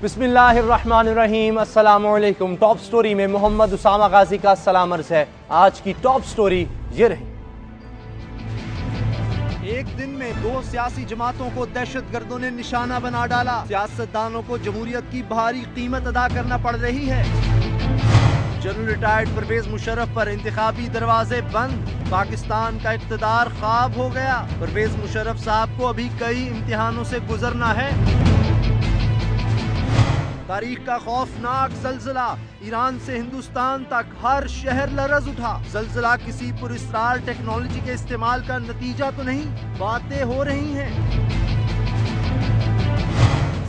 बिस्मिल्लाहिर्रहमानिर्रहीम। अस्सलाम वालेकुम। टॉप स्टोरी में मोहम्मद उसामा गाजी का सलाम अर्ज है। आज की टॉप स्टोरी ये रही। एक दिन में 2 सियासी जमातों को दहशतगर्दों ने निशाना बना डाला। सियासतदानों को जमहूरियत की भारी कीमत अदा करना पड़ रही है। जनरल रिटायर्ड परवेज मुशर्रफ पर इंतखाबी दरवाजे बंद। पाकिस्तान का इक़्तिदार ख्वाब हो गया। परवेज मुशर्रफ साहब को अभी कई इम्तिहानों से गुजरना है। तारीख का खौफनाक ज़ल्ज़ला, ईरान से हिंदुस्तान तक हर शहर लरज़ उठा। ज़ल्ज़ला किसी पुरअसरार टेक्नोलॉजी के इस्तेमाल का नतीजा तो नहीं, बातें हो रही हैं।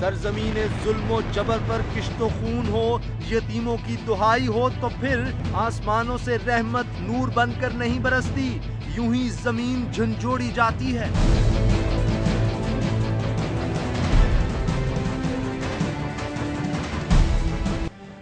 सरज़मीन जुल्म व जबर पर किश्तो खून हो, यतीमों की दुहाई हो तो फिर आसमानों से रहमत नूर बनकर नहीं बरसती, यूं ही जमीन झंझोड़ी जाती है।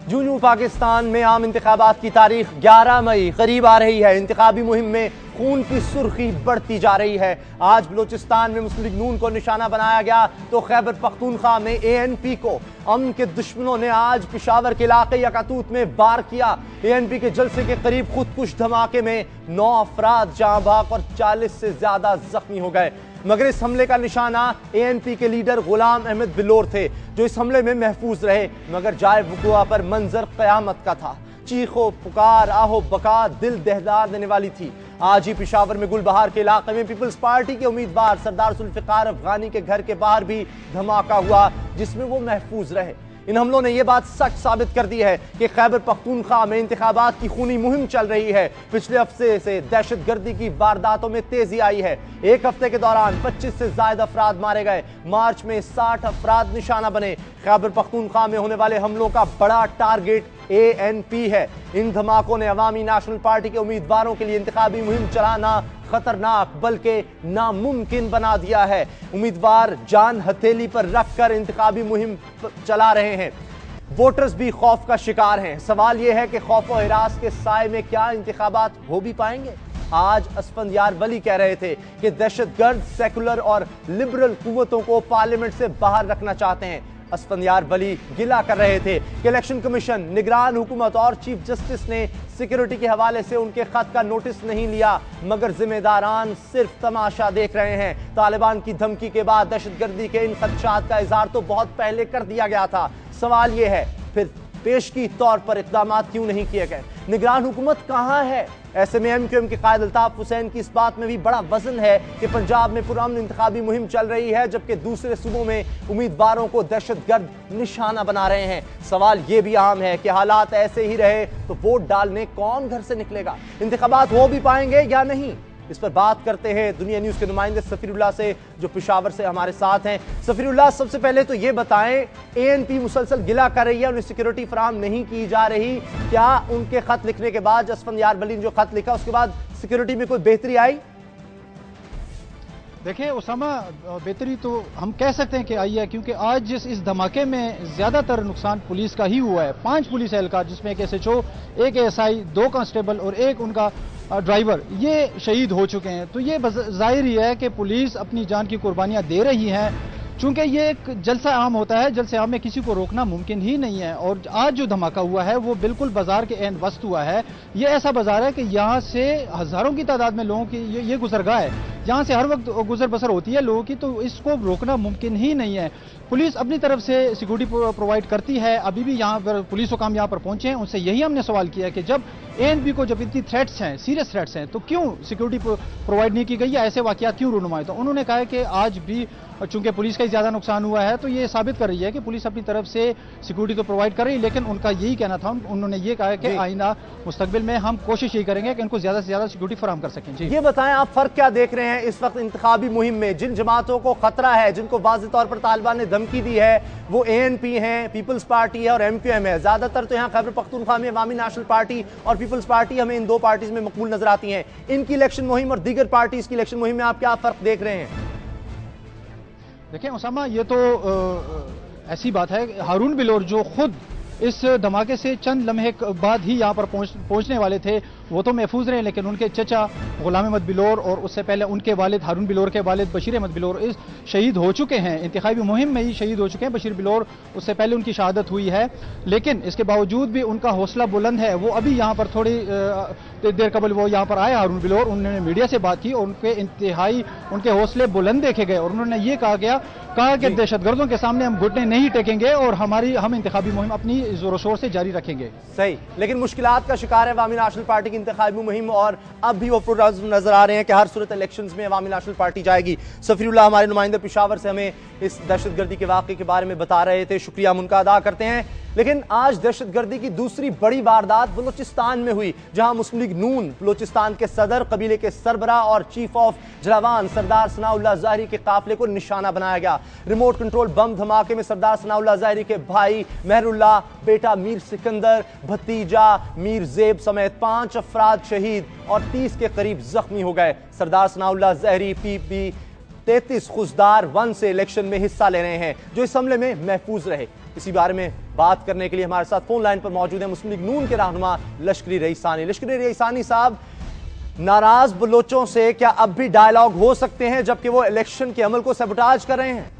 यूं पाकिस्तान में आम इंतखाबात की तारीख 11 मई करीब आ रही है। इंतखाबी मुहिम में खून की सुर्खी बढ़ती जा रही है। आज बलोचिस्तान में मुस्लिम लीग नून को निशाना बनाया गया तो खैबर पख्तूनख्वा में ANP को अमन के दुश्मनों ने आज पिशावर के इलाके यकातूत में वार किया। ANP के जलसे के करीब खुदकुश धमाके में 9 अफराद जाँ बाग और 40 से ज्यादा जख्मी हो गए। मगर इस हमले का निशाना ANP के लीडर गुलाम अहमद बिलोर थे, जो इस हमले में महफूज रहे। मगर जाए वुकुआ पर मंजर कयामत का था। चीखो पुकार आहो बका दिल दहला देने वाली थी। आज ही पिशावर में गुलबहार के इलाके में पीपल्स पार्टी के उम्मीदवार सरदार जुल्फिकार अफगानी के घर के बाहर भी धमाका हुआ, जिसमें वो महफूज रहे। इन हमलों ने यह बात सच साबित कर दी है कि खैबर पख्तूनख्वा में इंतखाबात की खूनी मुहिम चल रही है। पिछले हफ्ते से दहशतगर्दी की वारदातों में तेजी आई है। एक हफ्ते के दौरान 25 से ज्यादा अफराद मारे गए। मार्च में 60 अफराद निशाना बने। खैबर पख्तूनख्वा में होने वाले हमलों का बड़ा टारगेट ANP है। इन धमाकों ने अवामी नेशनल पार्टी के उम्मीदवारों के लिए इंतखाबी मुहिम चलाना खतरनाक बल्कि नामुमकिन बना दिया है। उम्मीदवार जान हथेली पर रखकर इंतखाबी मुहिम चला रहे हैं। वोटर्स भी खौफ का शिकार हैं। सवाल यह है कि खौफ और हिरास के साए में क्या इंतखाबात हो भी पाएंगे? आज असफंदयार वली कह रहे थे कि दहशतगर्द सेकुलर और लिबरल कुव्वतों को पार्लियामेंट से बाहर रखना चाहते हैं। असफंदयार वली गिला कर रहे थे कि इलेक्शन कमीशन, निगरान हुकूमत और चीफ जस्टिस ने सिक्योरिटी के हवाले से उनके खत का नोटिस नहीं लिया, मगर जिम्मेदारान सिर्फ तमाशा देख रहे हैं। तालिबान की धमकी के बाद दहशतगर्दी के इन खदशात का इजहार तो बहुत पहले कर दिया गया था। सवाल यह है फिर पेशगी तौर पर इकदाम क्यों नहीं किए गए? निगरान हुकूमत कहां है? ऐसे में MQM के कायद अल्ताफ हुसैन की इस बात में भी बड़ा वजन है कि पंजाब में पुरअमन इंतखाबी मुहिम चल रही है, जबकि दूसरे सूबों में उम्मीदवारों को दहशतगर्द निशाना बना रहे हैं। सवाल यह भी अहम है कि हालात ऐसे ही रहे तो वोट डालने कौन घर से निकलेगा? इंतखाबात हो भी पाएंगे या नहीं? इस पर बात करते हैं दुनिया न्यूज के नुमाइंदे सफीरुल्लाह से, जो पिशावर से हमारे साथ हैं। सफीरुल्लाह, सबसे पहले तो ये बताएं, ANP मुसलसल गिला कर रही है, उन्हें सिक्योरिटी फराहम नहीं की जा रही। क्या उनके खत लिखने के बाद, असफंदयार वली ने जो खत लिखा उसके बाद सिक्योरिटी में कोई बेहतरी आई? देखिए उसामा, बेहतरी तो हम कह सकते हैं कि आई है, क्योंकि आज इस धमाके में ज्यादातर नुकसान पुलिस का ही हुआ है। 5 पुलिस एहलकार, जिसमें एक SHO, एक ASI, 2 कांस्टेबल और एक उनका ड्राइवर, ये शहीद हो चुके हैं। तो ये जाहिर ही है कि पुलिस अपनी जान की कुर्बानियां दे रही हैं। चूंकि ये एक जलसा आम होता है, जलसे आम में किसी को रोकना मुमकिन ही नहीं है। और आज जो धमाका हुआ है वो बिल्कुल बाजार के एन वस्त हुआ है। ये ऐसा बाजार है कि यहाँ से हजारों की तादाद में लोगों की ये गुजरगाह है, यहाँ से हर वक्त गुजर बसर होती है लोगों की, तो इसको रोकना मुमकिन ही नहीं है। पुलिस अपनी तरफ से सिक्योरिटी प्रोवाइड करती है। अभी भी यहाँ पर पुलिस हुकाम यहाँ पर पहुंचे हैं, उनसे यही हमने सवाल किया कि जब ANP को जब इतनी थ्रेट्स हैं, सीरियस थ्रेट्स हैं, तो क्यों सिक्योरिटी प्रोवाइड नहीं की गई या ऐसे वाकयात क्यों रूनुमाई? तो उन्होंने कहा है कि आज भी चूंकि पुलिस का ही ज्यादा नुकसान हुआ है, तो ये साबित कर रही है कि पुलिस अपनी तरफ से सिक्योरिटी तो प्रोवाइड कर रही है, लेकिन उनका यही कहना था, उन्होंने ये कहा कि आइंदा मुस्तकबिल में हम कोशिश यही करेंगे कि इनको ज्यादा से ज्यादा सिक्योरिटी फराहम कर सकें। जी, ये बताएं, आप फर्क क्या देख रहे हैं इस वक्त इंतखाबी मुहिम में? जिन जमातों को खतरा है, जिनको वाज़ेह तौर पर तालिबान ने धमकी दी है, वो ANP है, पीपल्स पार्टी है और MQM है। ज्यादातर तो यहाँ खैबर पख्तूनख्वा में अवामी नेशनल पार्टी और पीपल्स पार्टी हमें इन 2 पार्टीज में मकबूल नजर आती हैं। इनकी इलेक्शन मुहिम और दीगर पार्टीज की इलेक्शन मुहिम में आप क्या फर्क देख रहे हैं? देखिए उसामा, ये तो ऐसी बात है, हारून बिलोर जो खुद इस धमाके से चंद लम्हे बाद ही यहाँ पर पहुंचने वाले थे, वो तो महफूज रहे, लेकिन उनके चचा गुलाम अहमद बिलोर और उससे पहले उनके वालिद हारून बिलोर के वालिद बशीर अहमद बिलोर इस शहीद हो चुके हैं, इंतखाबी मुहिम में ही शहीद हो चुके हैं। बशीर बिलोर उससे पहले उनकी शहादत हुई है, लेकिन इसके बावजूद भी उनका हौसला बुलंद है। वो अभी यहाँ पर थोड़ी देर कबल वो यहाँ पर आए हारून बिलोर, उन्होंने मीडिया से बात की और उनके हौसले बुलंद देखे गए और उन्होंने ये कहा कि दहशतगर्दों के सामने हम घुटने नहीं टेकेंगे और हम इंतखाबी मुहिम अपनी जोरों शोर से जारी रखेंगे। सही, लेकिन मुश्किलात का शिकार है अवामी नेशनल पार्टी की इंतखाबी मुहिम और अब भी वो पुरअज़्म नजर आ रहे हैं कि हर सूरत इलेक्शंस में अवामी नेशनल पार्टी जाएगी। सफीरुल्लाह हमारे नुमाइंदे पेशावर से हमें इस दहशतगर्दी के वाक़े के बारे में बता रहे थे, शुक्रिया हम उनका अदा करते हैं। लेकिन आज दहशतगर्दी की दूसरी बड़ी वारदात बलूचिस्तान में हुई, जहां मुस्लिम लीग नून बलूचिस्तान के सदर, कबीले के सरबरा और चीफ ऑफ जलावान सरदार सनाउल्लाह ज़ाहिरी के काफिले को निशाना बनाया गया। रिमोट कंट्रोल बम धमाके में सरदार सनाउल्लाह ज़ाहिरी के भाई मेहरुल्लाह, बेटा मीर सिकंदर, भतीजा मीर ज़ेब समेत 5 अफराद शहीद और 30 के करीब जख्मी हो गए। सरदार सनाउल्लाह ज़ाहिरी PP 33 खुजदार 1 से इलेक्शन में हिस्सा ले रहे हैं, जो इस हमले में महफूज रहे। इसी बारे में बात करने के लिए हमारे साथ फोन लाइन पर मौजूद है मुस्लिम लीग नून के रहनुमा लश्करी रईसानी। लश्करी रईसानी साहब, नाराज बलोचों से क्या अब भी डायलॉग हो सकते हैं जबकि वो इलेक्शन के अमल को सबोटाज कर रहे हैं?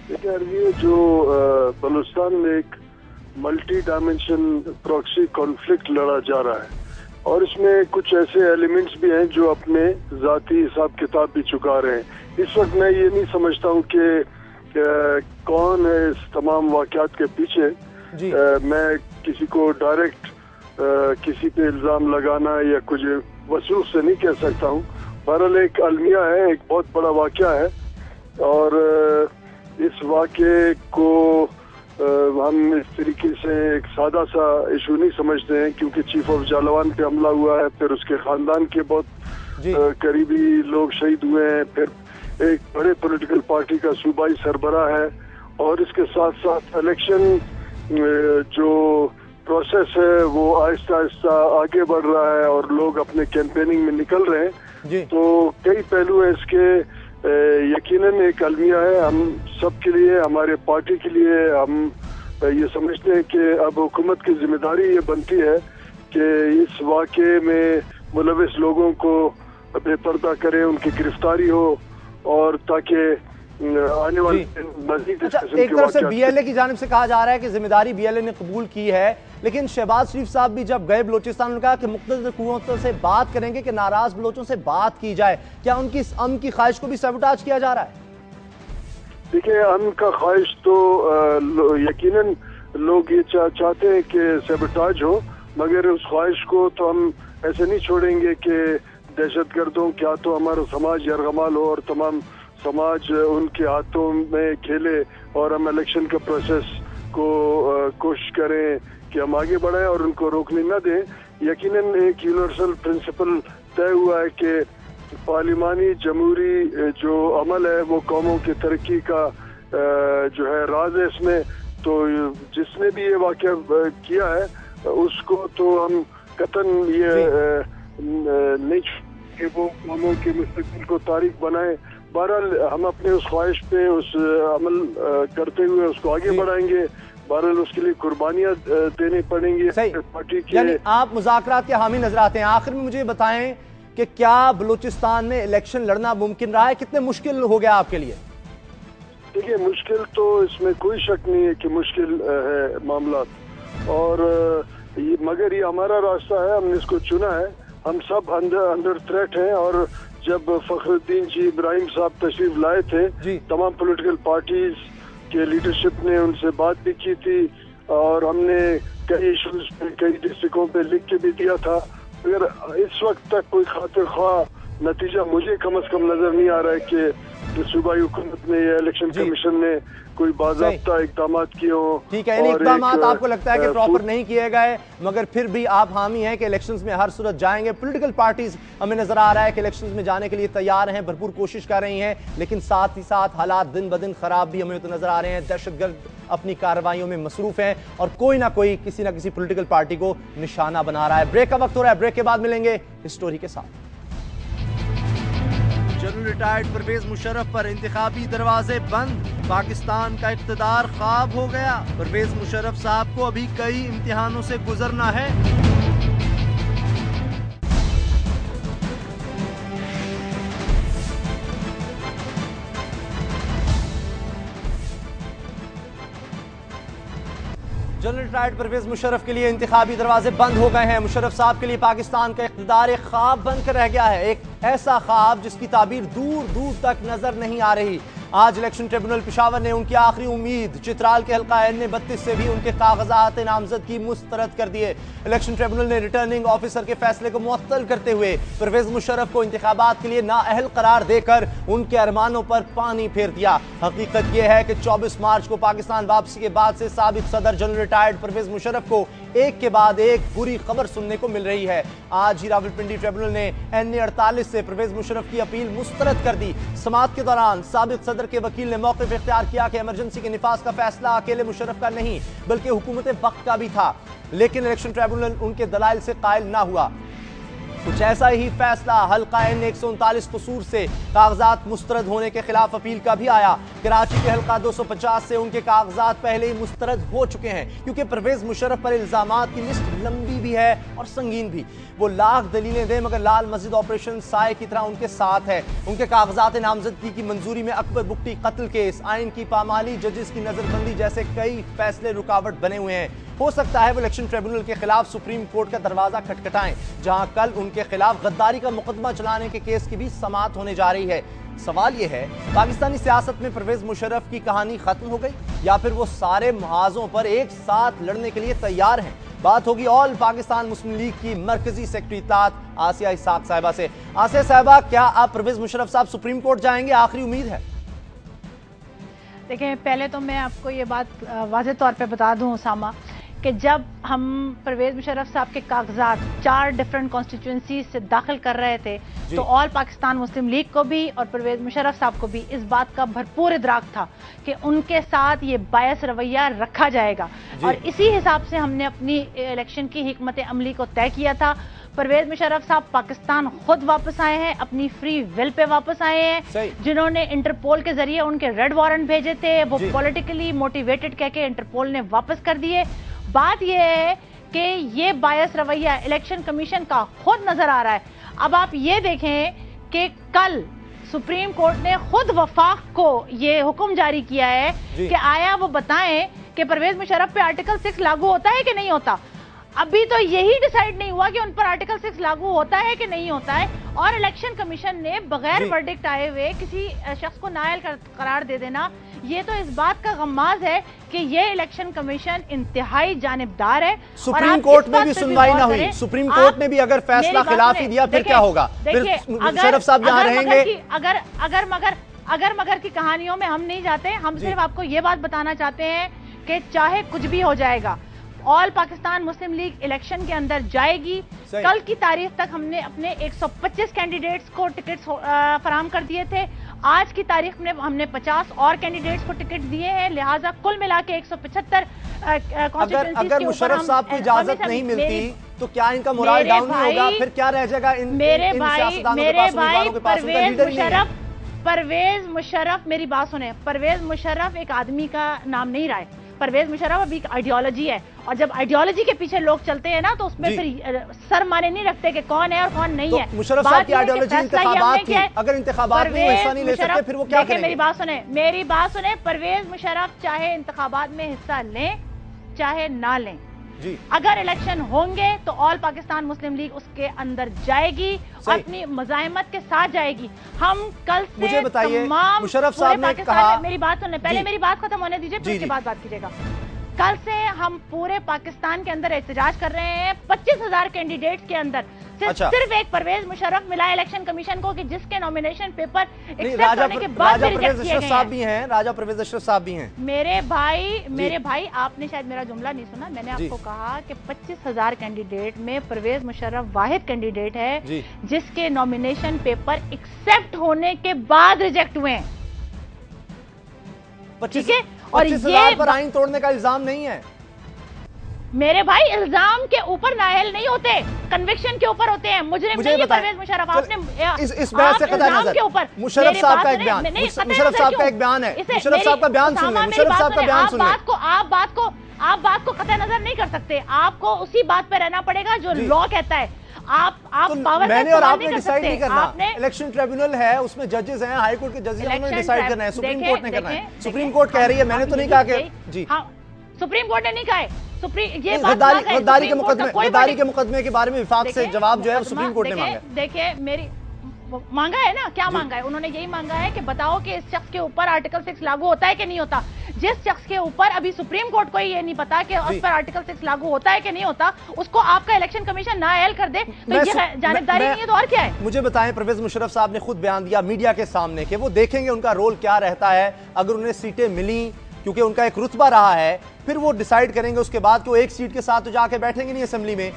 देखिए, जो बलूचिस्तान में एक मल्टी डायमेंशन प्रॉक्सी कॉन्फ्लिक्ट लड़ा जा रहा है और इसमें कुछ ऐसे एलिमेंट्स भी हैं जो अपने जाती हिसाब किताब भी चुका रहे हैं। इस वक्त मैं ये नहीं समझता हूँ कि कौन है इस तमाम वाक़यात के पीछे। मैं किसी को डायरेक्ट किसी पे इल्ज़ाम लगाना या कुछ वसूख से नहीं कह सकता हूँ। बहरहाल एक अलमिया है, एक बहुत बड़ा वाक़या है और इस वाक़े को हम इस तरीके से एक सादा सा इशू नहीं समझते हैं, क्योंकि चीफ ऑफ जालवान पे हमला हुआ है, फिर उसके खानदान के बहुत करीबी लोग शहीद हुए हैं, फिर एक बड़े पॉलिटिकल पार्टी का सूबाई सरबराह है और इसके साथ साथ इलेक्शन जो प्रोसेस है वो आहिस्ता आहिस्ता आगे बढ़ रहा है और लोग अपने कैंपेनिंग में निकल रहे हैं। तो कई पहलू है इसके। यकीनन एक अलमिया है हम सब के लिए, हमारे पार्टी के लिए। हम ये समझते हैं कि अब हुकूमत की जिम्मेदारी ये बनती है कि इस वाक़े में मुलविस लोगों को बेपर्दा करे, उनकी गिरफ्तारी हो और ताकि आने वाले मज़ीद एक तरफ से BLA की जानिब से कहा जा रहा है कि जिम्मेदारी BLA ने कबूल की है, लेकिन शहबाज शरीफ साहब भी जब गए बलूचिस्तान, उन्होंने कहा कि मुख्तलिफ हुकूमतों से बात करेंगे कि नाराज बलोचों से बात की जाए। क्या उनकी इस अमन की ख्वाहिश को भी सबोटाज किया जा रहा है? देखिए, अमन का ख्वाहिश तो यकीनन लोग ये चाहते हैं कि सबोटाज हो, मगर उस ख्वाहिश को तो हम ऐसे नहीं छोड़ेंगे कि दहशतगर्दों क्या तो हमारा समाज यरगमाल हो और तमाम समाज उनके हाथों में खेले और हम इलेक्शन का प्रोसेस को कोशिश करें कि हम आगे बढ़ाएं और उनको रोकने न दें। यकीनन एक यूनिवर्सल प्रिंसिपल तय हुआ है कि पार्लिमानी जमहूरी जो अमल है वो कौमों की तरक्की का जो है राज है इसमें। तो जिसने भी ये वाक़या किया है उसको तो हम कतन ये नहीं कि वो कौमों के मुस्तक़बिल को तारीख बनाए। बहरहाल हम अपने उस ख्वाहिश पे उस अमल करते हुए उसको आगे बढ़ाएंगे। बहरहाल उसके लिए कुर्बानियां देनी पड़ेंगी पार्टी की। यानी आप मुज़ाकरात के हामी नजर आते हैं। आखिर में मुझे बताएं कि क्या बलूचिस्तान में इलेक्शन लड़ना मुमकिन रहा है? कितने मुश्किल हो गया आपके लिए? देखिए, मुश्किल तो इसमें कोई शक नहीं है कि मुश्किल है मामला, और मगर ये हमारा रास्ता है, हमने इसको चुना है। हम सब अंडर थ्रेट हैं और जब फखरुद्दीन जी इब्राहिम साहब तशरीफ लाए थे, तमाम पॉलिटिकल पार्टीज के लीडरशिप ने उनसे बात भी की थी और हमने कई इशूज पे, कई डिस्ट्रिक्टों पे लिख के भी दिया था। मगर इस वक्त तक कोई खातिर ख्वाह नतीजा मुझे कम से कम नजर नहीं आ रहा है कि सूबाई हुकूमत ने या इलेक्शन कमीशन ने कोई बाज़ाब्ता इक़दाम किए हो। ठीक है, इन इक़दाम आपको लगता है कि प्रॉपर नहीं किए गए, मगर फिर भी आप हामी हैं कि इलेक्शंस में हर सूरत जाएंगे। पॉलिटिकल पार्टीज हमें नजर आ रहा है कि इलेक्शंस में जाने के लिए तैयार हैं, भरपूर कोशिश कर रही हैं, लेकिन साथ ही साथ हालात दिन ब दिन खराब भी हमें तो नजर आ रहे हैं। दहशतगर्द अपनी कार्रवाइयों में मसरूफ हैं और कोई ना कोई किसी ना किसी पॉलिटिकल पार्टी को निशाना बना रहा है। ब्रेक का वक्त हो रहा है, ब्रेक के बाद मिलेंगे इस स्टोरी के साथ। जनरल रिटायर्ड परवेज मुशर्रफ पर इंतखाबी दरवाजे बंद, पाकिस्तान का इक़्तिदार ख्वाब हो गया। परवेज मुशर्रफ साहब को अभी कई इम्तिहानों से गुजरना है। जनरल रिटायर्ड परवेज मुशर्रफ के लिए इंतखाबी दरवाजे बंद हो गए हैं। मुशर्रफ साहब के लिए पाकिस्तान का इख्तिदार एक ख्वाब बनकर रह गया है, एक ऐसा ख्वाब जिसकी ताबीर दूर दूर तक नजर नहीं आ रही। आज इलेक्शन ट्रिब्यूनल पेशावर ने उनकी आखिरी उम्मीद चित्राल के हल्का NA-32 से भी उनके कागजात नामजदगी मुस्तरद कर दिए। इलेक्शन ट्रिब्यूनल ने रिटर्निंग ऑफिसर के फैसले को मुअत्तल करते हुए परवेज मुशर्रफ को इंतखाबात के लिए नाअहल करार देकर उनके अरमानों पर पानी फेर दिया। हकीकत यह है कि 24 मार्च को पाकिस्तान वापसी के बाद से साबिक सदर जनरल रिटायर्ड परवेज मुशर्रफ को एक के बाद एक बुरी खबर सुनने को मिल रही है। आज ही रावलपिंडी ट्रिब्यूनल ने NA-48 से परवेज मुशर्रफ की अपील मुस्तरद कर दी। समाअत के दौरान साबिक सदर के वकील ने मौक़िफ़ इख्तियार किया कि इमरजेंसी के निफाज का फैसला अकेले मुशर्रफ का नहीं बल्कि हुकूमत वक्त का भी था, लेकिन इलेक्शन ट्रिब्यूनल उनके दलाइल से कायल ना हुआ। कुछ ऐसा ही फैसला हल्का N-139 कसूर से कागजात मुस्तरद होने के खिलाफ अपील का भी आया। कराची के हल्का 250 से उनके कागजात पहले ही मुस्तरद हो चुके हैं, क्योंकि परवेज मुशर्रफ पर इल्जामात की लिस्ट लंबी भी है और संगीन भी। वो लाख दलीलें दें मगर लाल मस्जिद ऑपरेशन साए की तरह उनके साथ है। उनके कागजात नामजदगी की मंजूरी में अकबर बुगटी कत्ल केस, आइन की पामाली, जजेस की नजरबंदी जैसे कई फैसले रुकावट बने हुए हैं। हो सकता है वो इलेक्शन ट्रिब्यूनल के खिलाफ सुप्रीम कोर्ट का दरवाजा खटखटाएं, जहां कल उनके खिलाफ गद्दारी का मुकदमा चलाने के केस की भी समाअत होने जा रही है। सवाल यह है, पाकिस्तानी सियासत में परवेज मुशर्रफ की कहानी खत्म हो गई या फिर वो सारे मुहाजों पर एक साथ लड़ने के लिए तैयार हैं? बात होगी ऑल पाकिस्तान मुस्लिम लीग की मरकजी सेक्रेटरी इत्तेहाद आसिया इसाक साहिबा से। आसिया साहिबा, क्या आप परवेज मुशर्रफ साहब सुप्रीम कोर्ट जाएंगे? आखिरी उम्मीद है? देखिए, पहले तो मैं आपको ये बात वाज़ेह तौर पे बता दूं उसामा कि जब हम परवेज मुशर्रफ साहब के कागजात 4 डिफरेंट कॉन्स्टिट्यूंसी से दाखिल कर रहे थे तो ऑल पाकिस्तान मुस्लिम लीग को भी और परवेज मुशर्रफ साहब को भी इस बात का भरपूर इदराक था कि उनके साथ ये बायस रवैया रखा जाएगा, और इसी हिसाब से हमने अपनी इलेक्शन की हिकमत अमली को तय किया था। परवेज मुशर्रफ साहब पाकिस्तान खुद वापस आए हैं, अपनी फ्री विल पे वापस आए हैं। जिन्होंने इंटरपोल के जरिए उनके रेड वारंट भेजे थे वो पॉलिटिकली मोटिवेटेड कह के इंटरपोल ने वापस कर दिए। बात यह है कि ये बायस रवैया इलेक्शन कमीशन का खुद नजर आ रहा है। अब आप ये देखें कि कल सुप्रीम कोर्ट ने खुद वफाक को ये हुक्म जारी किया है कि आया वो बताएं कि परवेज मुशर्रफ पे आर्टिकल 6 लागू होता है कि नहीं होता। अभी तो यही डिसाइड नहीं हुआ कि उन पर आर्टिकल 6 लागू होता है कि नहीं होता है, और इलेक्शन कमीशन ने बगैर वर्डिक्ट आए हुए किसी शख्स को नाअहल करार दे देना, ये तो इस बात का गम्माज है कि ये इलेक्शन कमीशन इंतहाई जानिबदार है। सुप्रीम कोर्ट में भी सुनवाई ना हुई, सुप्रीम कोर्ट ने भी अगर फैसला खिलाफ ही दिया फिर क्या होगा? फिर मुशर्रफ साहब यहाँ रहेंगे? अगर मगर की कहानियों में हम नहीं जाते, हम सिर्फ आपको ये बात बताना चाहते हैं कि चाहे कुछ भी हो जाएगा, ऑल पाकिस्तान मुस्लिम लीग इलेक्शन के अंदर जाएगी। कल की तारीख तक हमने अपने 125 कैंडिडेट्स को टिकट्स फराहम कर दिए थे। आज की तारीख में हमने 50 और कैंडिडेट्स को टिकट दिए हैं, लिहाजा कुल मिला के 175 अगर मुशर्रफ साहब को इजाजत नहीं मिलती तो क्या इनका मोरल डाउन नहीं होगा? फिर क्या रह जाएगा मेरे भाई परवेज मुशर्रफ, मेरी बात सुने, परवेज मुशर्रफ एक आदमी का नाम नहीं रहा है। परवेज मुशर्रफ अभी एक आइडियोलॉजी है, और जब आइडियोलॉजी के पीछे लोग चलते हैं ना तो उसमें फिर सर माने नहीं रखते कि कौन है और कौन नहीं है। मुशर्रफ साहब की आइडियोलॉजी इंतखाबात थी, अगर इंतखाबात में हिस्सा नहीं ले सकते फिर वो क्या करेंगे? मेरी बात सुने, परवेज मुशर्रफ चाहे इंतखाबात में हिस्सा लें चाहे ना लें, अगर इलेक्शन होंगे तो ऑल पाकिस्तान मुस्लिम लीग उसके अंदर जाएगी, अपनी मज़ाहिमत के साथ जाएगी। हम कल से मुझे बताइए, मुशर्रफ साहब ने कहा, मेरी बात सुनने, पहले मेरी बात खत्म होने दीजिए फिर उसके बाद बात कीजिएगा। कल से हम पूरे पाकिस्तान के अंदर एहतजाज कर रहे हैं 25,000 कैंडिडेट्स के अंदर। सिर्फ एक परवेज मुशर्रफ मिला इलेक्शन कमीशन को कि जिसके नॉमिनेशन पेपर एक्सेप्ट होने के बाद रिजेक्ट किए गए हैं। भी हैं, राजा परवेज अशरफ साहब भी हैं। मेरे भाई आपने शायद मेरा जुमला नहीं सुना। मैंने आपको कहा कि 25,000 कैंडिडेट में परवेज मुशर्रफ वाहिद कैंडिडेट है जिसके नॉमिनेशन पेपर एक्सेप्ट होने के बाद रिजेक्ट हुए हैं। ठीक है, और ये पर आइन तोड़ने का इल्जाम नहीं है मेरे भाई। इल्जाम के ऊपर नाअहल नहीं होते, कन्विक्शन के ऊपर होते हैं। मुजरिम नहीं है परवेज मुशर्रफ। आपने इस बहस से कतई नजर, मुशर्रफ साहब का एक बयान, मुशर्रफ साहब का एक बयान है, मुशर्रफ साहब का बयान सुन लें, मुशर्रफ साहब का बयान सुन लें। आप बात को कतई नजर नहीं कर सकते, आपको उसी बात पे रहना पड़ेगा जो लॉ कहता है। आप तो पावर मैंने और आपने डिसाइड नहीं करना, इलेक्शन ट्रिब्यूनल है, उसमें जजेस हैं, हाई कोर्ट के जजेस हैं, उन्होंने डिसाइड करना है, सुप्रीम कोर्ट ने करना है। सुप्रीम कोर्ट कह रही है, मैंने तो नहीं कहा कि जी सुप्रीम कोर्ट ने नहीं कहा है। ये बात गद्दारी के मुकदमे के बारे में विफाक से जवाब जो है वो सुप्रीम कोर्ट ने मांगा है। देखिए मेरी मांगा है ना, क्या मांगा है उन्होंने? यही मांगा है कि बताओ कि इस शख्स के ऊपर आर्टिकल 6 लागू होता है कि नहीं होता। जिस शख्स के ऊपर अभी सुप्रीम कोर्ट को ये नहीं पता कि उस पर आर्टिकल 6 लागू होता है कि नहीं होता, उसको आपका इलेक्शन कमीशन नाअहल कर दे तो ये जानिबदारी नहीं है तो और क्या है? मुझे बताएं, परवेज मुशर्रफ साहब ने खुद बयान दिया मीडिया के सामने कि वो देखेंगे उनका रोल क्या रहता है। अगर उन्हें सीटें मिली, क्योंकि उनका एक रुतबा रहा है, फिर वो डिसाइड करेंगे उसके बाद कि वो एक सीट के साथ तो जाके बैठेंगे नहीं असेंबली में,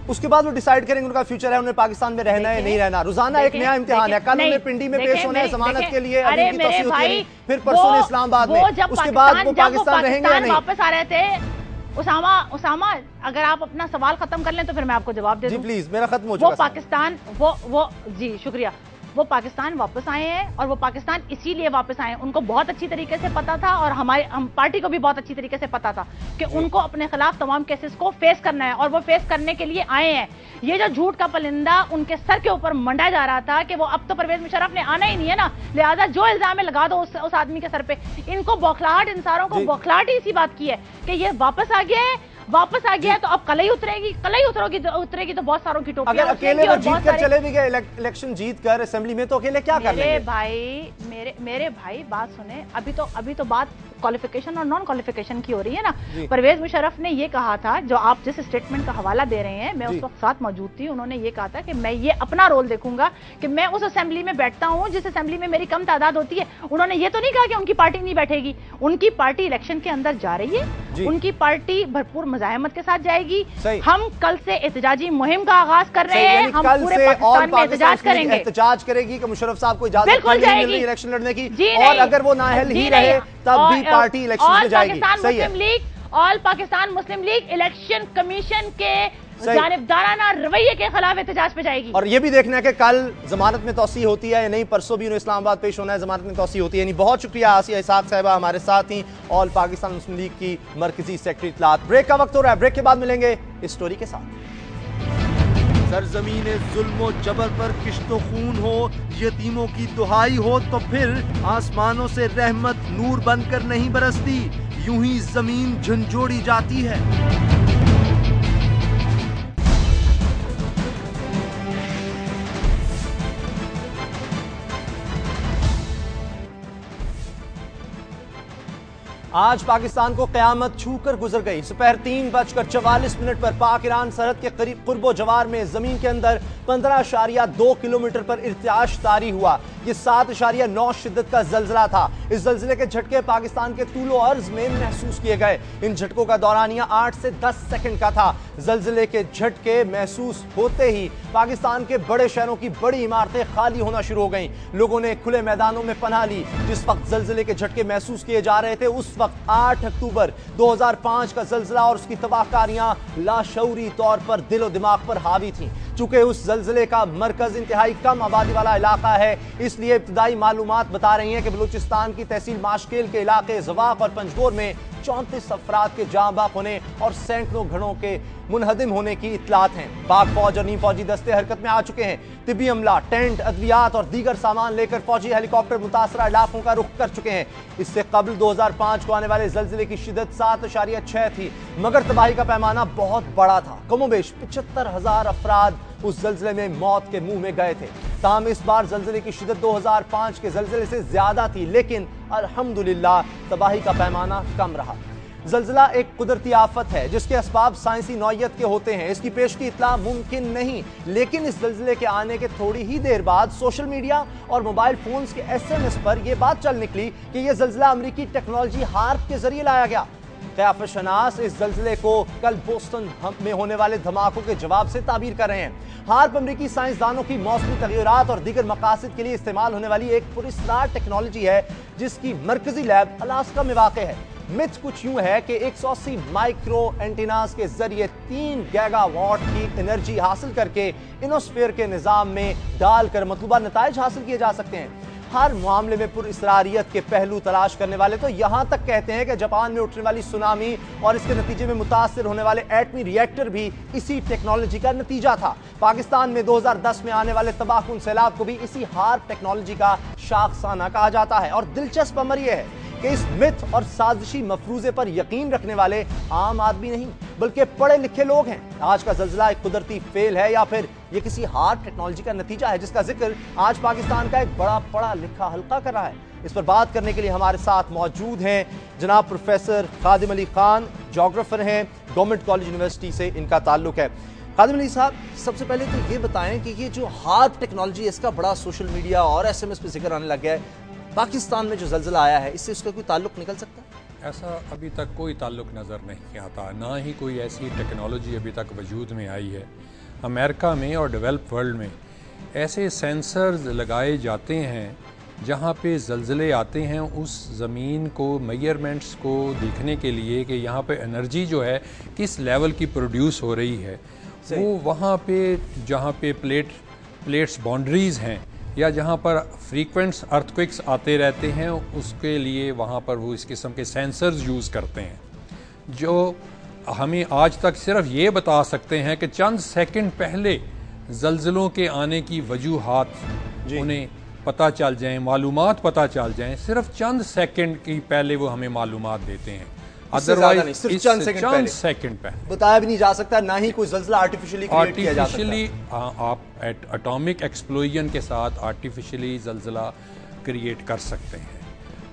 उसके बाद वो डिसाइड करेंगे उनका फ्यूचर है, उन्हें पाकिस्तान में रहना है नहीं रहना। रोजाना एक नया इम्तिहान है। कल उन्हें पिंडी में पेश होना है जमानत के लिए, अभी की तौसीह होती है, फिर परसों इस्लामाबाद में, उसके बाद वो पाकिस्तान रहेंगे या नहीं? वापस आ रहे थे उसामा, अगर आप अपना सवाल खत्म कर लें तो फिर मैं आपको जवाब दे दूं। जी प्लीज, मेरा खत्म हो चुका। वो पाकिस्तान वो जी शुक्रिया, वो पाकिस्तान वापस आए हैं और वो पाकिस्तान इसीलिए वापस आए हैं। उनको बहुत अच्छी तरीके से पता था और हम पार्टी को भी बहुत अच्छी तरीके से पता था कि उनको अपने खिलाफ तमाम केसेस को फेस करना है और वो फेस करने के लिए आए हैं। ये जो झूठ का परिंदा उनके सर के ऊपर मंडा जा रहा था कि वो अब तो परवेज मुशर्रफ ने आना ही नहीं है ना, लिहाजा जो इल्जाम है लगा दो उस आदमी के सर पे। इनको बौखलाहट, इन सारों को बौखलाहट ही इसी बात की है कि ये वापस आ गया है तो अब कल ही उतरेगी तो बहुत सारों की टोपी। अगर अकेले वो जीत कर चले भी गए, इलेक्शन जीत कर असेंबली में, तो अकेले क्या कर लेंगे? मेरे भाई बात सुने, अभी तो बात क्वालिफिकेशन और नॉन क्वालिफिकेशन की हो रही है ना। परवेज मुशर्रफ ने ये कहा था, जो आप जिस स्टेटमेंट का हवाला दे रहे हैं, मैं उस वक्त साथ मौजूद थी। उन्होंने ये कहा था कि मैं ये अपना रोल देखूंगा कि मैं उस असेंबली में बैठता हूं जिस असेंबली में मेरी कम तादाद होती है। उन्होंने ये तो नहीं कहा कि उनकी पार्टी नहीं बैठेगी। उनकी पार्टी इलेक्शन के अंदर जा रही है, उनकी पार्टी भरपूर मज़ाहमत के साथ जाएगी। हम कल से एहतजाजी मुहिम का आगाज कर रहे हैं। हम पूरे पाकिस्तान में एहतजाज करेंगे। एहतजाज करेगी कि मुशर्रफ साहब को इजाजत बिल्कुल नहीं मिल रही इलेक्शन लड़ने की, और अगर वो नाअहल ही रहे तब भी पार्टी इलेक्शन में जाएगी। सही है। ऑल पाकिस्तान मुस्लिम लीग इलेक्शन कमीशन के जानिबदाराना रवैये के खिलाफ एहतजाज पे जाएगी। और ये भी देखना है कि कल जमानत में तौसीह होती है या नहीं। परसों भी उन्हें इस्लामाबाद पेश होना है, जमानत में तौसीह होती है नहीं। बहुत शुक्रिया आसिया इसहाक साहिबा हमारे साथ ही, ऑल पाकिस्तान मुस्लिम लीग की मरकजी सेक्रेटरी इत्तलात। ब्रेक का वक्त हो रहा है, ब्रेक के बाद मिलेंगे इस स्टोरी के साथ। सरजमीन जुल्म जबर पर किश्तो खून हो, यतीमों की दुहाई हो, तो फिर आसमानों से रहमत नूर बनकर नहीं बरसती, यूं ही जमीन झंझोड़ी जाती है। आज पाकिस्तान को क़यामत छूकर गुजर गई। दोपहर 3:44 पर पाक ईरान सरहद के करीब कुर्बो जवार में जमीन के अंदर 15.2 किलोमीटर पर इर्तियाश तारी हुआ। ये 7.9 शिद्दत का जल्जला था। इस जल्जले के झटके पाकिस्तान के तूलो अर्ज में महसूस किए गए। इन झटकों का दौरानिया 8 से 10 सेकंड का था। जल्जले के झटके महसूस होते ही पाकिस्तान के बड़े शहरों की बड़ी इमारतें खाली होना शुरू हो गईं। लोगों ने खुले मैदानों में पनाह ली। जिस वक्त जल्जले के झटके महसूस किए जा रहे थे, उस वक्त 8 अक्टूबर 2005 का जल्जला और उसकी तबाहकारियां लाशऊरी तौर पर दिलो दिमाग पर हावी थीं। चूंकि उस जल्जले का मरकज इंतहाई कम आबादी वाला इलाका है, इसलिए इब्तदाई मालूमात बता रही हैं कि बलूचिस्तान की तहसील माशकेल के इलाके जवाक और पंजगोर में 34 अफराद के जाँ बाक होने और सैकड़ों घरों के मुनहदिम होने की इतलात हैं। पाक फौज और नीम फौजी दस्ते हरकत में आ चुके हैं। तिब्बी अमला, टेंट, अद्वियात और दीगर सामान लेकर फौजी हेलीकॉप्टर मुतासरा इलाकों का रुख कर चुके हैं। इससे कबल 2005 को आने वाले जल्जले की शिद्दत 7.6 थी, मगर तबाही का पैमाना बहुत बड़ा था। कमोबेश 75,000 अफराद उस जल्जले में मौत के मुंह में गए थे। ताहम इस बार जल्जले की शिद्दत 2005 के जल्जले से ज्यादा थी, लेकिन अल्हम्दुलिल्लाह तबाही का पैमाना कम रहा। जल्जला एक कुदरती आफत है जिसके असबाब साइंसी नौयत के होते हैं। इसकी पेश की इत्तला मुमकिन नहीं, लेकिन इस जल्जले के आने के थोड़ी ही देर बाद सोशल मीडिया और मोबाइल फोन्स के SMS पर यह बात चल निकली कि यह जल्जला अमरीकी टेक्नोलॉजी हार्प के जरिए लाया गया। क़याफ़त शनास इस जल्जले को कल बोस्टन में होने वाले धमाकों के जवाब से ताबीर कर रहे हैं। हार्प अमरीकी साइंसदानों की मौसमी तग़य्युरात और दीगर मकासद के लिए इस्तेमाल होने वाली एक पुरस्कार टेक्नोलॉजी है जिसकी मरकजी लैब अलास्का में वाक़ है। मिथ कुछ यूं है कि 180 माइक्रो एंटीनास के जरिए 3 गीगावाट की एनर्जी हासिल करके इनोस्फीयर के निज़ाम में डालकर मतलूबा नताइज हासिल किए जा सकते हैं। हर मामले में पुरअसरारियत के पहलू तलाश करने वाले तो यहां तक कहते हैं कि जापान में उठने वाली सुनामी और इसके नतीजे में मुतासिर होने वाले एटमी रिएक्टर भी इसी टेक्नोलॉजी का नतीजा था। पाकिस्तान में 2010 में आने वाले तबाहकुन सैलाब को भी इसी हार्प टेक्नोलॉजी का शाखसाना कहा जाता है। और दिलचस्प अमर यह है کہ اس مت اور سازشی مفروضے پر یقین رکھنے والے عام آدمی نہیں بلکہ پڑھے لکھے لوگ ہیں۔ آج کا زلزلہ ایک قدرتی فیل ہے یا پھر یہ کسی ہارڈ ٹیکنالوجی کا نتیجہ ہے جس کا ذکر آج پاکستان کا ایک بڑا پڑھا لکھا حلقہ کر رہا ہے؟ اس پر بات کرنے کے لیے ہمارے ساتھ موجود ہیں جناب پروفیسر خادم علی خان، جیوگرافر ہیں، گورنمنٹ کالج یونیورسٹی سے ان کا تعلق ہے۔ خادم علی صاحب، سب سے پہلے تو یہ بتائیں کہ یہ جو ہارڈ ٹیکنالوجی ہے اس کا بڑا سوشل میڈیا اور SMS پہ ذکر آنے لگ گیا ہے، پاکستان میں جو زلزلہ آیا ہے اس کا کوئی تعلق نکل سکتا ہے؟ ایسا ابھی تک کوئی تعلق نظر نہیں آتا، نہ ہی کوئی ایسی ٹیکنالوجی ابھی تک وجود میں آئی ہے۔ امریکہ میں اور ڈیولپ ورلڈ میں ایسے سینسرز لگائے جاتے ہیں جہاں پہ زلزلے آتے ہیں، اس زمین کو میئرمنٹس کو دیکھنے کے لیے کہ یہاں پہ انرجی جو ہے کس لیول کی پروڈیوس ہو رہی ہے، وہ وہاں پہ جہاں پہ پلیٹس باؤنڈریز ہیں یا جہاں پر فریکوینٹس ارتھکویکس آتے رہتے ہیں، اس کے لیے وہاں پر وہ اس قسم کے سینسرز یوز کرتے ہیں جو ہمیں آج تک صرف یہ بتا سکتے ہیں کہ چند سیکنڈ پہلے زلزلوں کے آنے کی وجوہات انہیں پتہ چل جائیں، معلومات پتہ چل جائیں، صرف چند سیکنڈ کی پہلے وہ ہمیں معلومات دیتے ہیں، ادروائز چند سیکنڈ پہلے بتایا بھی نہیں جا سکتا، نہ ہی کوئی زلزلہ آرٹیفیشلی کریٹ کیا جا سکتا۔ آپ اٹامک ایکسپلوژن کے ساتھ آرٹیفیشلی زلزلہ کریٹ کر سکتے ہیں۔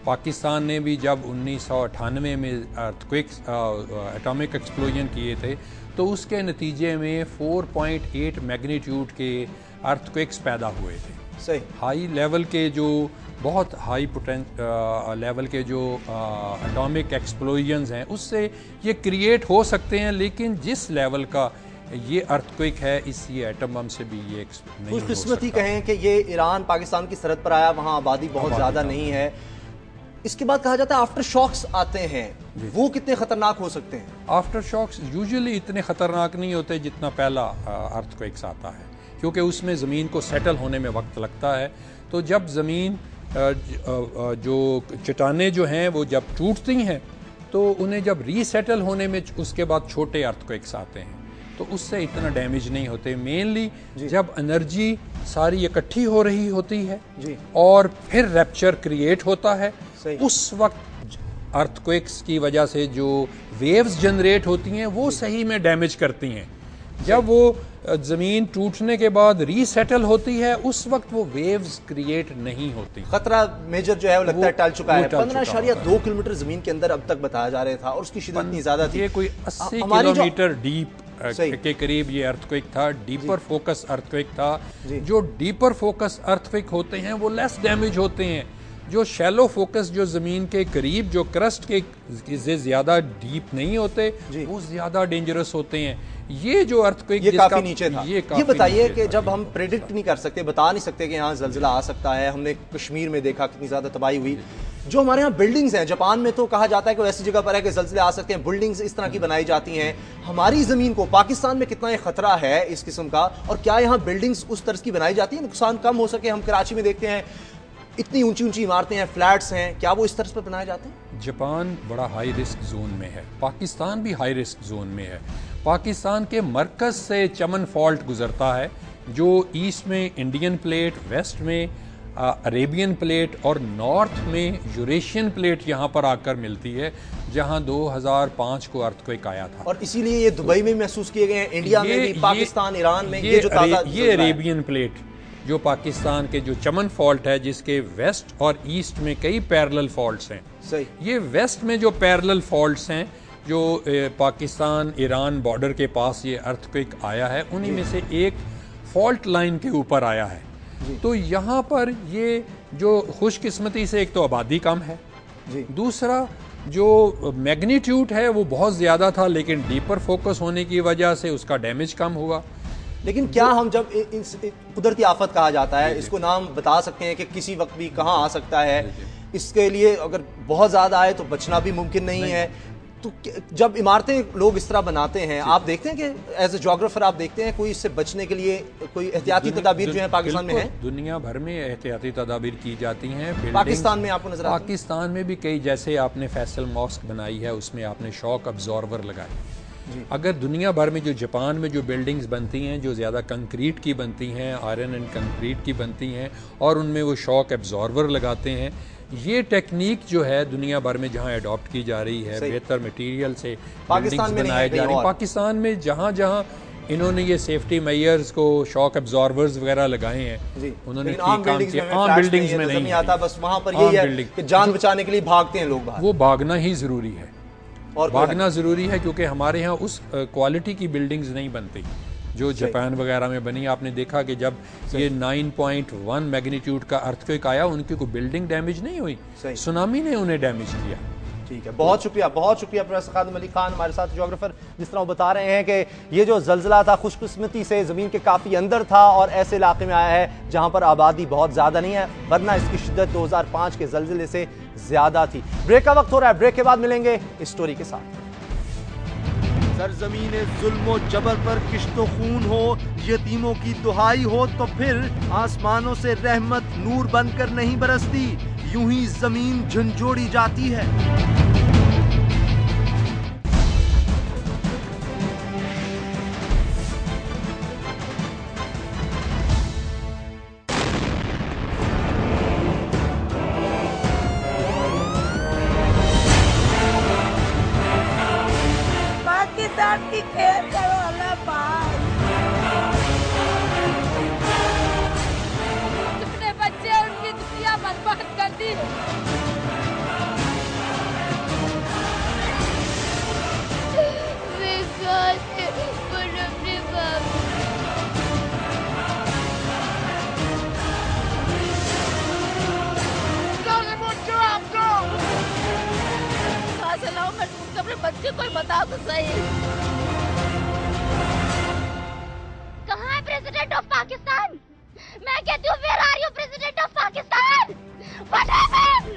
پاکستان نے بھی جب 1998 میں اٹامک ایکسپلوژن کیے تھے تو اس کے نتیجے میں 4.8 میگنیٹیوڈ کے ارتھکویکس پیدا ہوئے تھے۔ صحیح ہائی لیول کے جو بہت ہائی لیول کے جو اٹامک ایکسپلوژنز ہیں اس سے یہ کریٹ ہو سکتے ہیں، لیکن جس لیول کا یہ ارتھکویک ہے اس یہ ایٹم بم سے بھی یہ نہیں ہو سکتا۔ خوش قسمتی کہیں کہ یہ ایران پاکستان کی سرحد پر آیا، وہاں آبادی بہت زیادہ نہیں ہے، اس کے بعد کہا جاتا ہے آفٹر شاکس آتے ہیں، وہ کتنے خطرناک ہو سکتے ہیں؟ آفٹر شاکس یوزلی اتنے خطرناک نہیں ہوتے جتنا پہلا ارتھکویکس آتا ہے، کیونکہ اس میں زمین کو سیٹل ہونے میں وقت لگتا ہے۔ تو جب زمین جو چٹانیں جو ہیں وہ جب ٹوٹتی ہیں تو انہیں جب ری سیٹل ہونے میں اس کے بعد چھوٹے ارتھکویکس آتے ہیں تو اس سے اتنا ڈیمیج نہیں ہوتے۔ مینلی جب انرجی ساری اکٹھی ہو رہی ہوتی ہے اور پھر ریپچر کریٹ ہوتا ہے، اس وقت ارتھکویکس کی وجہ سے جو ویوز جنریٹ ہوتی ہیں وہ صحیح میں ڈیمیج کرتی ہیں۔ جب وہ زمین ٹوٹنے کے بعد ری سیٹل ہوتی ہے اس وقت وہ ویوز کریٹ نہیں ہوتی۔ خطرہ میجر جو ہے وہ لگتا ہے ٹل چکا ہے۔ 15.2 کلومیٹر زمین کے اندر اب تک بتایا جا رہا تھا اور اس کی شدت اتنی زیادہ تھی، یہ کوئی 80 کلومیٹر ڈیپ کے قریب یہ ارتھکویک تھا، ڈیپر فوکس ارتھکویک تھا۔ جو ڈیپر فوکس ارتھکویک ہوتے ہیں وہ لیس ڈیمیج ہوتے ہیں، جو شیلو فوکس جو زمین کے قریب جو کرسٹ کے زیادہ ڈیپ نہیں ہوتے وہ زیادہ ڈینجرس ہوتے ہیں۔ یہ جو ارتھکویک یہ کافی نیچے تھا۔ یہ بتائیے کہ جب ہم پریڈکٹ نہیں کر سکتے، بتا نہیں سکتے کہ یہاں زلزلہ آ سکتا ہے، ہم نے کشمیر میں دیکھا کتنی زیادہ تباہی ہوئی، جو ہمارے ہاں بلڈنگز ہیں، جاپان میں تو کہا جاتا ہے کہ ایسی جگہ پر ہے کہ زلزلے آ سکتے ہیں، بلڈنگز اس طرح کی بنائی جاتی ہیں، ہماری زمین کو پاکستان میں کتنا یہ خطرہ ہے اس قسم کا، اور کیا یہاں بلڈنگز اس طرز کی بنائی جاتی ہیں نقصان کم ہو سکے؟ ہم کراچی میں دیکھتے ہیں اتنی اونچی اونچی عمارتیں ہیں، فلیٹس ہیں، کیا وہ اس طرز پر بنائے جاتے ہیں؟ جاپان بڑا ہائی رسک زون میں ہے، پاکستان بھی ہائی رسک زون میں ہے۔ پاکستان کے مرکز سے چمن فالٹ گزرتا ہے جو ایسٹ میں انڈین پلیٹ، ویسٹ میں عریبین پلیٹ اور نارتھ میں یوریشین پلیٹ یہاں پر آ کر ملتی ہے، جہاں 2005 کو ارتھکویک آیا تھا۔ اور اسی لیے یہ دبئی میں محسوس کیے گئے ہیں، انڈیا میں بھی، پاکستان، ایران میں یہ جو تازہ یہ عریبین پلیٹ جو پاکستان کے جو چمن فالٹ ہے جس کے ویسٹ اور ایسٹ میں کئی پیرلل فالٹس ہیں۔ صحیح، یہ ویسٹ میں جو پیرلل فالٹس ہیں جو پاکستان ایران بارڈر کے پاس یہ ارتھکویک آیا ہے انہی میں سے ایک فالٹ لائن کے اوپر آیا ہے۔ تو یہاں پر یہ جو خوش قسمتی سے ایک تو آبادی کم ہے، دوسرا جو میگنیٹیوڈ ہے وہ بہت زیادہ تھا لیکن ڈیپر فوکس ہونے کی وجہ سے اس کا ڈیمیج کم ہوا۔ لیکن کیا ہم جب قدرتی آفت کہا جاتا ہے اس کو نام بتا سکتے ہیں کہ کسی وقت بھی کہاں آ سکتا ہے؟ اس کے لیے اگر بہت زیادہ آئے تو بچنا بھی ممکن نہیں ہے، تو جب عمارتیں لوگ اس طرح بناتے ہیں آپ دیکھتے ہیں کہ ایز اے جیوگرافر آپ دیکھتے ہیں کوئی اس سے بچنے کے لیے کوئی احتیاطی تدابیر جو ہیں پاکستان میں ہیں؟ دنیا بھر میں احتیاطی تدابیر کی جاتی ہیں، پاکستان میں آپ کو نظر آتی ہیں؟ پاکستان میں بھی کئی، جیسے آپ نے فیصل ماسک بنائی ہے اس میں آپ نے شاک ابزارور لگائی۔ اگر دنیا بھر میں جو جاپان میں جو بلڈنگز بنتی ہیں جو زیادہ کنکریٹ کی بنتی ہیں، آئرن اینڈ کنکریٹ کی بنتی ہیں اور ان میں وہ شاک ابزارور لگاتے ہیں، یہ ٹیکنیک جو ہے دنیا بھر میں جہاں اڈاپٹ کی جا رہی ہے، بہتر مٹیریل سے پاکستان میں بنائے جا رہے ہیں، پاکستان میں جہاں جہاں انہوں نے یہ سیفٹی میئرز کو شاک ابزارورز وغیرہ لگائے ہیں، انہوں نے کام کیا. عام بلڈنگز میں نہیں آتا، بس وہاں پر یہ ہے کہ جان بچانے کے لیے بھاگتے ہیں لوگ باہر. وہ بھاگنا ہی ضروری ہے، بھاگنا ضروری ہے، کیونکہ ہمارے ہاں اس کوالٹی کی بلڈنگز نہیں بنتی جو جاپان وغیرہ میں بنی. آپ نے دیکھا کہ جب یہ 9.1 میگنیٹیوڈ کا ارتھ کوئک آیا، ان کی کوئی بلڈنگ ڈیمیج نہیں ہوئی، سونامی نے انہیں ڈیمیج کیا. ٹھیک ہے، بہت شکریہ پروفیسر خادم علی خان ہمارے ساتھ جیوگرافر. جس طرح وہ بتا رہے ہیں کہ یہ جو زلزلہ تھا خوش قسمتی سے زمین کے کافی اندر تھا اور ایسے علاقے میں آیا ہے جہاں پر آبادی بہت زیادہ نہیں ہے، ورنہ اس کی شدت 2005 کے زلزلے سے زیادہ تھی. بریک کا وقت ہو رہا ہے، بریک کے بعد ملیں گے اس سٹوری کے ساتھ. سرزمین ظلم و جبر پر کشت و خون ہو، یتیموں کی دہائی ہو تو پھر آسمانوں سے رحمت نور بن کر نہیں برستی، یوں ہی زمین جھنجھوڑی جاتی ہے. کوئی بتا تو صحیح، کہاں ہے پریزیڈنٹ آف پاکستان؟ میں کہتی ہوں where are you president of Pakistan? What happen?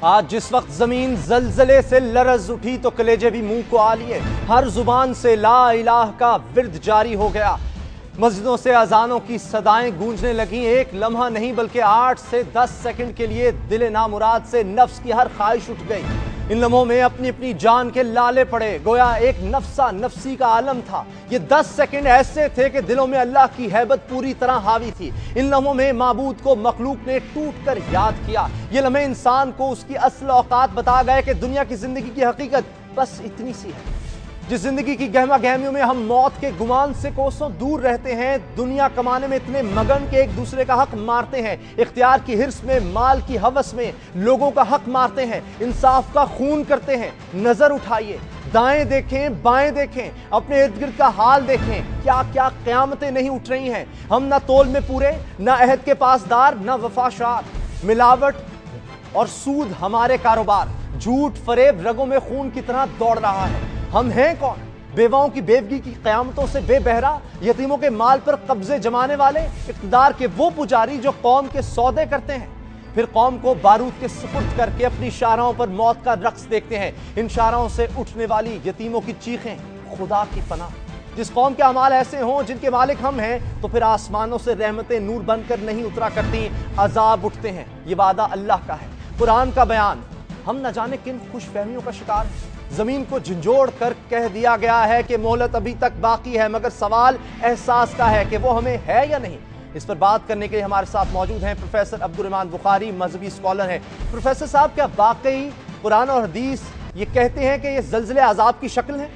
آج جس وقت زمین زلزلے سے لرز اٹھی تو کلیجے بھی منہ کو آ لیے، ہر زبان سے لا الہ کا ورد جاری ہو گیا، مسجدوں سے اذانوں کی صدائیں گونجنے لگیں. ایک لمحہ نہیں بلکہ 8 سے 10 سیکنڈ کے لیے دل نامراد سے نفس کی ہر خواہش اٹھ گئی. ان لمحوں میں اپنی اپنی جان کے لالے پڑے، گویا ایک نفسہ نفسی کا عالم تھا. یہ 10 سیکنڈ ایسے تھے کہ دلوں میں اللہ کی ہیبت پوری طرح حاوی تھی. ان لمحوں میں معبود کو مخلوق نے ٹوٹ کر یاد کیا. یہ لمحے انسان کو اس کی اصل اوقات بتا گئے کہ دنیا کی زندگی کی حقیقت بس اتنی سی ہے. جس زندگی کی گہما گہمیوں میں ہم موت کے گمان سے کوسوں دور رہتے ہیں، دنیا کمانے میں اتنے مگن کہ ایک دوسرے کا حق مارتے ہیں، اختیار کی حرص میں، مال کی ہوس میں لوگوں کا حق مارتے ہیں، انصاف کا خون کرتے ہیں. نظر اٹھائیے، دائیں دیکھیں، بائیں دیکھیں، اپنے ارد گرد کا حال دیکھیں، کیا کیا قیامتیں نہیں اٹھ رہی ہیں. ہم نہ تول میں پورے، نہ عہد کے پاسدار، نہ وفاشار. ملاوٹ اور سود ہمارے کاروبار، جھوٹ فریب رگوں میں خون کی طرح دوڑ رہا ہے. ہم ہیں کون؟ بیواؤں کی بیوگی کی قیامتوں سے بے بہرا، یتیموں کے مال پر قبضے جمانے والے، اقتدار کے وہ پجاری جو قوم کے سودے کرتے ہیں، پھر قوم کو بارود کے سپرد کر کے اپنی شاہراہوں پر موت کا رقص دیکھتے ہیں. ان شاہراہوں سے اٹھنے والی یتیموں کی چیخیں خدا کی پناہ. جس قوم کے اعمال ایسے ہوں جن کے مالک ہم ہیں تو پھر آسمانوں سے رحمتیں نور بن کر نہیں اترا کرتی، عذاب اٹھتے ہیں. یہ وعدہ اللہ کا ہے، قرآن کا بیان. ہم نہ جانے کن خوش فہمیوں کا شکار ہیں. زمین کو جھنجھوڑ کر کہہ دیا گیا ہے کہ مہلت ابھی تک باقی ہے، مگر سوال احساس کا ہے کہ وہ ہمیں ہے یا نہیں. اس پر بات کرنے کے لیے ہمارے ساتھ موجود ہیں پروفیسر عبدالرحمان بخاری، مذہبی اسکالر ہیں. پروفیسر صاحب، کیا واقعی قرآن اور حدیث یہ کہتے ہیں کہ یہ زلزلے عذاب کی شکل ہیں؟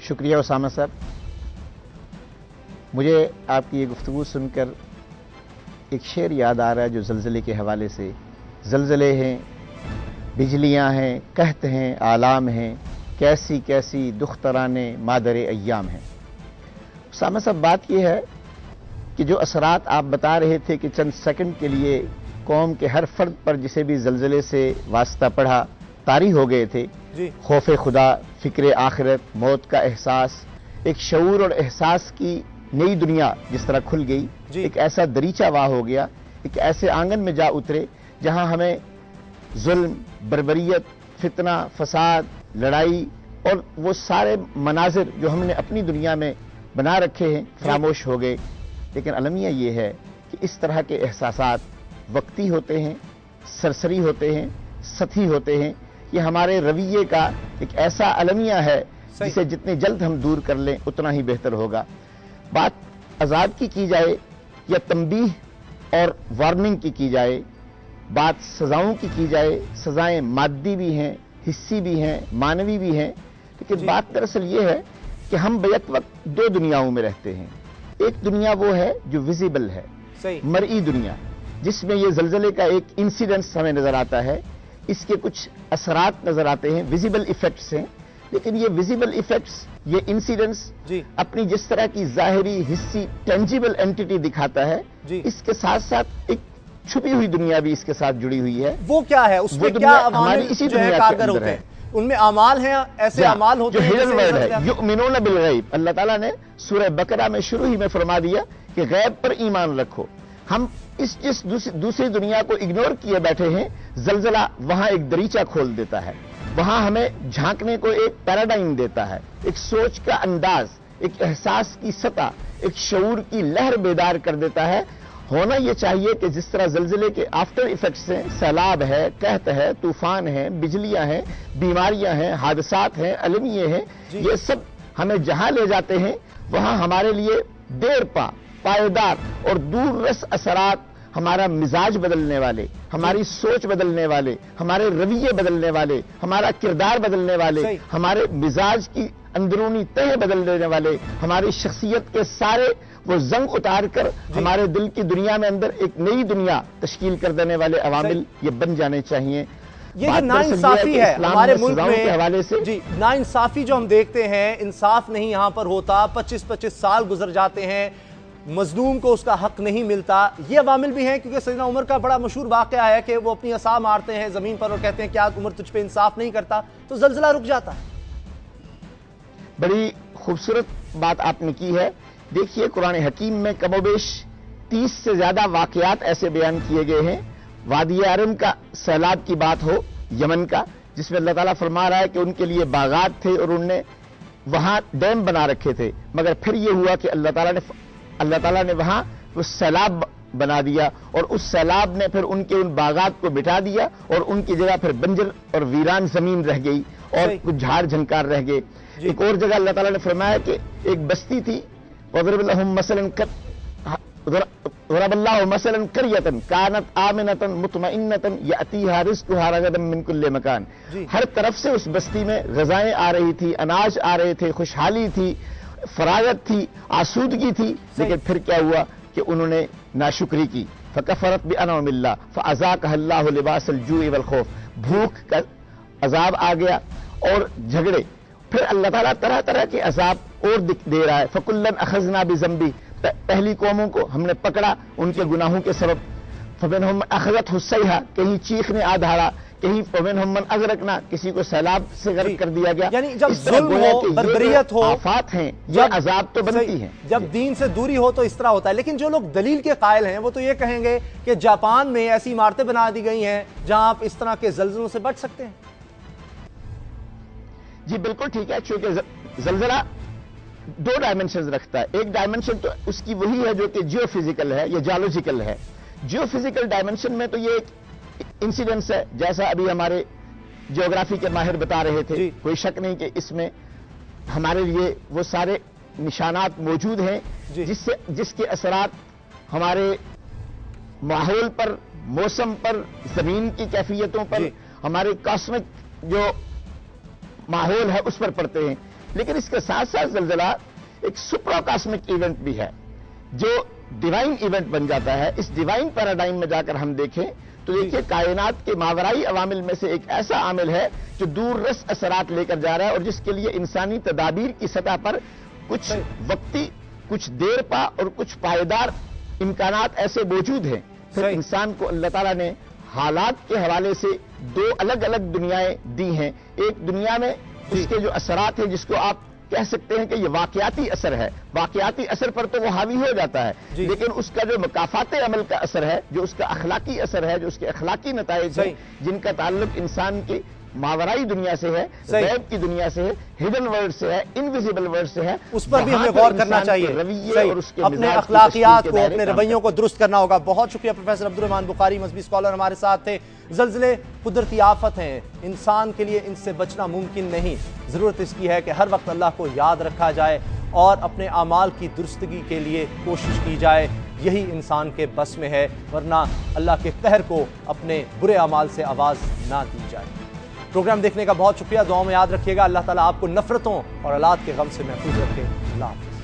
شکریہ اسامہ صاحب. مجھے آپ کی یہ گفتگو سن کر ایک شعر یاد آ رہا ہے جو زلزلے کے حوالے سے. زلزلے ہیں، بجلیاں ہیں، قحط ہیں، آلام ہیں، کیسی کیسی دخترانے مادر ایام ہیں. اسامہ صاحب، بات یہ ہے کہ جو اثرات آپ بتا رہے تھے کہ چند سیکنڈ کے لیے قوم کے ہر فرد پر جسے بھی زلزلے سے واسطہ پڑھا طاری ہو گئے تھے، خوف خدا، فکر آخرت، موت کا احساس، ایک شعور اور احساس کی نئی دنیا جس طرح کھل گئی، ایک ایسا دریچہ واہ ہو گیا، ایک ایسے آنگن میں جا اترے جہاں ہمیں ظلم، بربریت، فتنہ، فساد، لڑائی اور وہ سارے مناظر جو ہم نے اپنی دنیا میں بنا رکھے ہیں فراموش ہو گئے. لیکن المیہ یہ ہے کہ اس طرح کے احساسات وقتی ہوتے ہیں، سرسری ہوتے ہیں، سطحی ہوتے ہیں. یہ ہمارے رویے کا ایک ایسا المیہ ہے جسے جتنے جلد ہم دور کر لیں اتنا ہی بہتر ہوگا. بات عذاب کی جائے یا تنبیہ اور वार्निंग की जाए, बात सजाओं की जाए। सजाएं मादी भी हैं, हिस्सी भी हैं, मानवी भी हैं, लेकिन बात दरअसल ये है कि हम बैक वक्त दो दुनियाओं में रहते हैं। एक दुनिया वो है जो विजिबल है, मरई दुनिया, जिसमें ये जलजले का एक इंसिडेंस हमें नजर आता है, इसके कुछ असरात नजर आते हैं, विजिबल इफेक्ट्स हैं। लेकिन ये विजिबल इफेक्ट्स, ये इंसिडेंट्स अपनी जिस तरह की जाहिरी, हिस्सी, टेंजिबल एंटिटी दिखाता है, इसके साथ साथ एक छुपी हुई दुनिया भी इसके साथ जुड़ी हुई है। वो क्या है? उसमें क्या हमारी इसी दुनिया कारगर होते हैं? उनमें अमाल हैं, ऐसे अमाल होते हैं जो हिडन वर्ड है, युमिनून बिल गैब। अल्लाह ताला ने सूरह बकरा में शुरू ही में फरमा दिया कि गैब पर ईमान रखो। हम जिस दूसरी दुनिया को इग्नोर किए बैठे हैं, जलजला वहां एक दरीचा खोल देता है, वहां हमें झांकने को एक पैराडाइम देता है, एक सोच का अंदाज, एक एहसास की सतह, एक शऊर की लहर बेदार कर देता है। होना यह चाहिए कि जिस तरह जलजले के आफ्टर इफेक्ट्स हैं, सैलाब है, कहत है, तूफान है, बिजलियां हैं, बीमारियां हैं, हादसात हैं, अलमिये हैं, ये सब हमें जहां ले जाते हैं वहां हमारे लिए देर पायदार और दूर रस असरात, हमारा मिजाज बदलने वाले, हमारी सोच बदलने वाले, हमारे रवैये बदलने वाले, हमारा किरदार बदलने वाले, हमारे मिजाज की अंदरूनी तह बदल देने वाले, हमारी शख्सियत के सारे वो जंग उतार कर हमारे दिल की दुनिया में अंदर एक नई दुनिया तश्कील कर देने वाले अवामिल ये बन जाने चाहिए। ये जो नाइंसाफी है हमारे मुल्क में के हवाले से, जी नाइंसाफी जो हम देखते हैं, इंसाफ नहीं यहां पर होता, 25-25 साल गुजर जाते हैं, मजलूम को उसका हक नहीं मिलता। ये अवामिल भी हैं, क्योंकि सैयदना उमर का बड़ा मशहूर वाक़या है कि वो अपनी असा मारते हैं जमीन पर और कहते हैं क्या उमर तुझ पे इंसाफ नहीं करता, तो जलजला रुक जाता है। बड़ी खूबसूरत बात आपने की है। देखिए कुरान हकीम में कमोबेश 30 से ज्यादा वाकयात ऐसे बयान किए गए हैं। वादी अरम का सैलाब की बात हो, यमन का, जिसमें अल्लाह ताला फरमा रहा है कि उनके लिए बागात थे और उनने वहां डैम बना रखे थे, मगर फिर यह हुआ कि अल्लाह ताला ने वहां वो सैलाब बना दिया और उस सैलाब ने फिर उनके उन बागात को मिटा दिया और उनकी जगह फिर बंजर और वीरान जमीन रह गई और कुछ झाड़ झंकार रह गए। एक और जगह अल्लाह ताला ने फरमाया कि एक बस्ती थी, वज़रबल्लाहुम मसलन क़रियतन कानत आमिनतन मुतमइन्नतन यअतीहा रिज़्क़ुहा रगदन मिन कुल्लि मकान। हर तरफ से उस बस्ती में ग़ज़ाएं आ रही थी, अनाज आ रहे थे, खुशहाली थी, फरागत थी, आसूदगी थी। लेकिन फिर क्या हुआ कि उन्होंने नाशुक्री की। फ़कफ़रत बिअनअमिल्लाह फ़अज़ाक़हल्लाहु लिबासल जूइ वल खौफ। भूख का अजाब आ गया और झगड़े। फिर अल्लाह ताला तरह तरह के अजाब और दे रहा है। फ़कुल्लन अख़ज़ना बिज़ंबी, पहली कौमों को हमने पकड़ा उनके गुनाहों के सबब। फ़मिनहुम अख़ज़तहु सयहा, कहीं चीखने आ धाड़ा, कहीं फ़मिनहुम मन अग़रक़ना, किसी को सैलाब से गर्क कर दिया गया। यानी जब जुल्म हो, बर्बरियत हो, आफात हैं, ये अजाब तो बनती हैं। जब दीन से दूरी हो तो इस तरह होता है। लेकिन जो लोग दलील के कायल हैं वो तो ये कहेंगे कि जापान में ऐसी इमारतें बना दी गई हैं जहां आप इस तरह के जलजलों से बच सकते हैं। जी बिल्कुल ठीक है, क्योंकि जलजला दो डायमेंशन रखता है। एक डायमेंशन तो उसकी वही है जो कि जियोफिजिकल है या जियोलॉजिकल है। जियोफिजिकल डायमेंशन में तो ये एक इंसिडेंस है, जैसा अभी हमारे जियोग्राफी के माहिर बता रहे थे। कोई शक नहीं कि इसमें हमारे लिए वो सारे निशानात मौजूद हैं जिसके असरात हमारे माहौल पर, मौसम पर, जमीन की कैफियतों पर, हमारे कॉस्मिक जो माहौल है उस पर पड़ते हैं। लेकिन इसके साथ साथ जलजला एक सुप्राकॉस्मिक इवेंट भी है जो डिवाइन इवेंट बन जाता है। इस डिवाइन पैराडाइम में जाकर हम देखें तो देखिए कायनात के मावराई अवामिल में से एक ऐसा आमिल है जो दूर रस असरात लेकर जा रहा है और जिसके लिए इंसानी तदाबीर की सतह पर कुछ वक्ती, कुछ देर पा और कुछ पायदार इम्कानात ऐसे मौजूद हैं। फिर इंसान को अल्लाह ताला ने हालात के हवाले से दो अलग अलग दुनियाएं दी हैं। एक दुनिया में उसके जो असरात हैं जिसको आप कह सकते हैं कि ये वाकयाती असर है, वाकयाती असर पर तो वो हावी हो जाता है, लेकिन उसका जो मकाफाते अमल का असर है, जो उसका अखलाकी असर है, जो उसके अखलाकी नताइज है, जिनका ताल्लुक इंसान की मावराई दुनिया से है, गैब की दुनिया से है, हिडन वर्ल्ड से है, इनविजिबल वर्ल्ड से है, उस पर भी हमें गौर करना चाहिए। और उसके अपने अखलाकियात को, अपने रवैयों को दुरुस्त करना होगा। बहुत शुक्रिया प्रोफेसर अब्दुल रहमान बुखारी, मजहबी स्कॉलर हमारे साथ थे। ज़लज़ले कुदरती आफत हैं, इंसान के लिए इनसे बचना मुमकिन नहीं। ज़रूरत इसकी है कि हर वक्त अल्लाह को याद रखा जाए اور اپنے اعمال کی درستگی کے لیے کوشش کی جائے، یہی انسان کے بس میں ہے، ورنہ اللہ کے قہر کو اپنے برے اعمال سے آواز نہ دی جائے۔ پروگرام دیکھنے کا بہت شکریہ، دعاؤں میں یاد رکھیے گا۔ اللہ تعالیٰ آپ کو نفرتوں اور اولاد کے غم سے محفوظ رکھے۔ اللہ حافظ۔